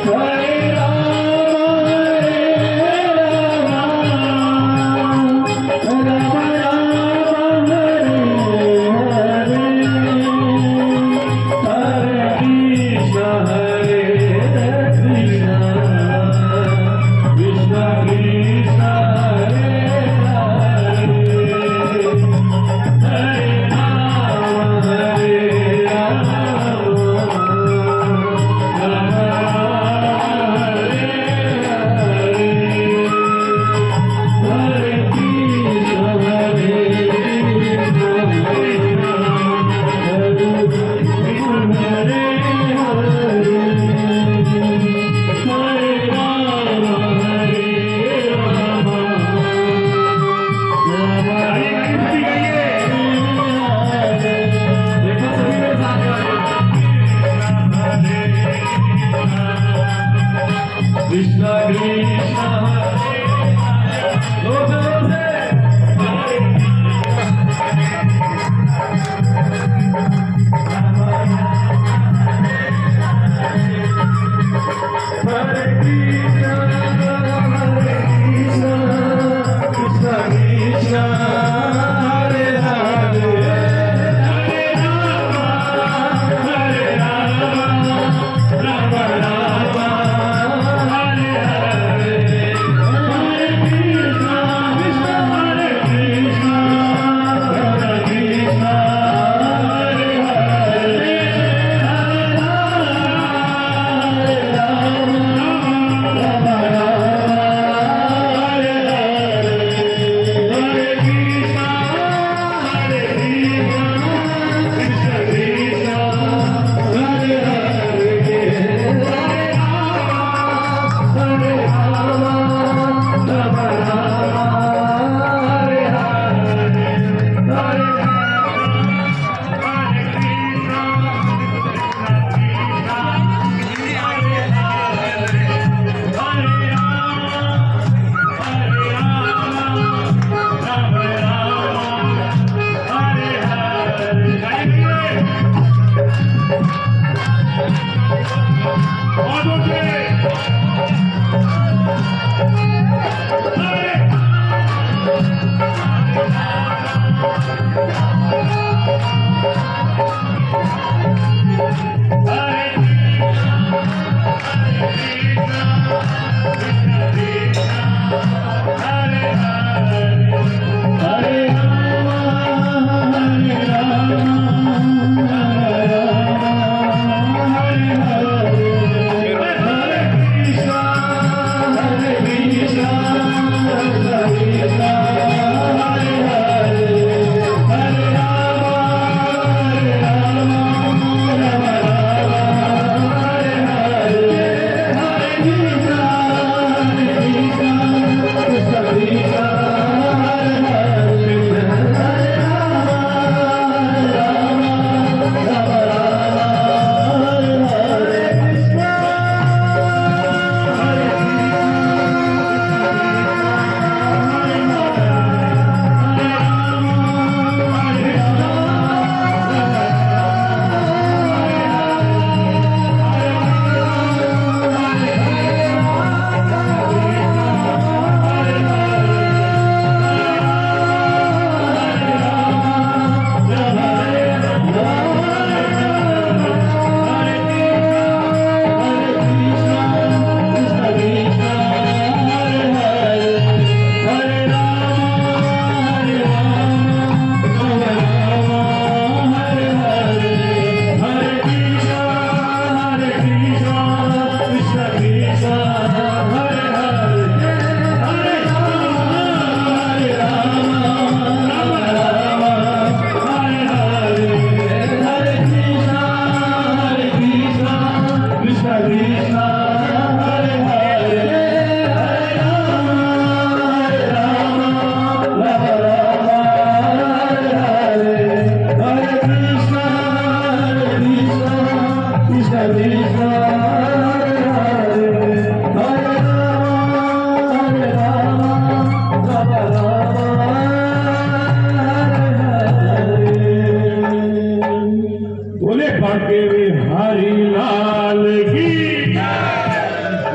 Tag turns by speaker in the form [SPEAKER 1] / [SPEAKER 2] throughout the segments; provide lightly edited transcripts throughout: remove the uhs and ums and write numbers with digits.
[SPEAKER 1] Krishna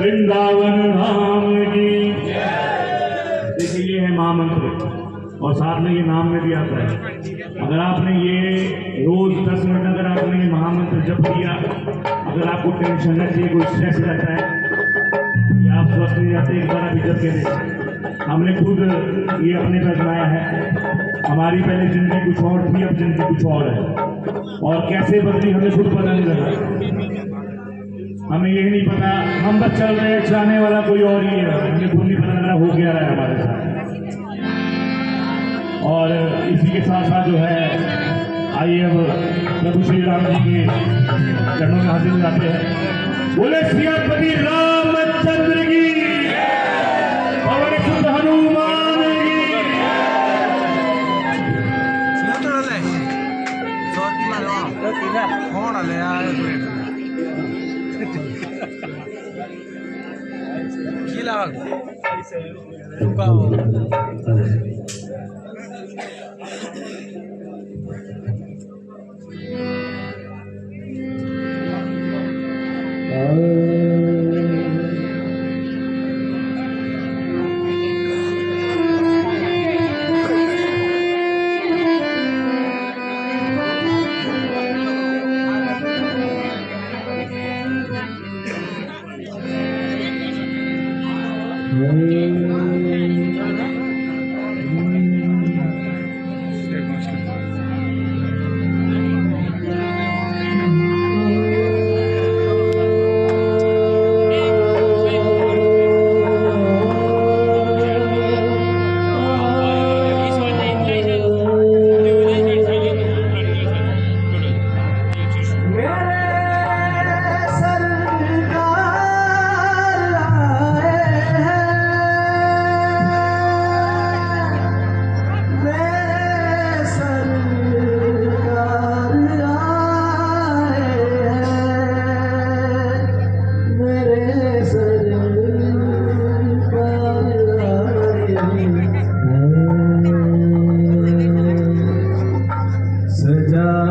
[SPEAKER 1] Vrindavan धाम की। देखिए ये है महामंत्र और साथ में ये नाम में भी आता है। अगर आपने ये रोज 10 मिनट अगर आपने ये महामंत्र जप किया, अगर आपको टेंशन रहती है, कोई स्ट्रेस रहता है या आप स्वस्थ नहीं रहते, एक बार अभी जप के देखें। हमने खुद ये अपने पर बनाया है। हमारी पहले जिंदगी कुछ और थी, अब जिंदगी कुछ और है, और कैसे बदली हमें खुद पता नहीं लगा। हमें यही नहीं पता, हम बस चल रहे हैं, चाहने वाला कोई और ही है, हमें खुद नहीं पता लग रहा हो क्या रहा है हमारे साथ। और इसी के साथ साथ जो है, आइए अब प्रभु श्री राम जी के चरणों में हाजिर जाते हैं। बोले सियापति रामचंद्र की, पवन सुत हनुमान की।
[SPEAKER 2] सरकार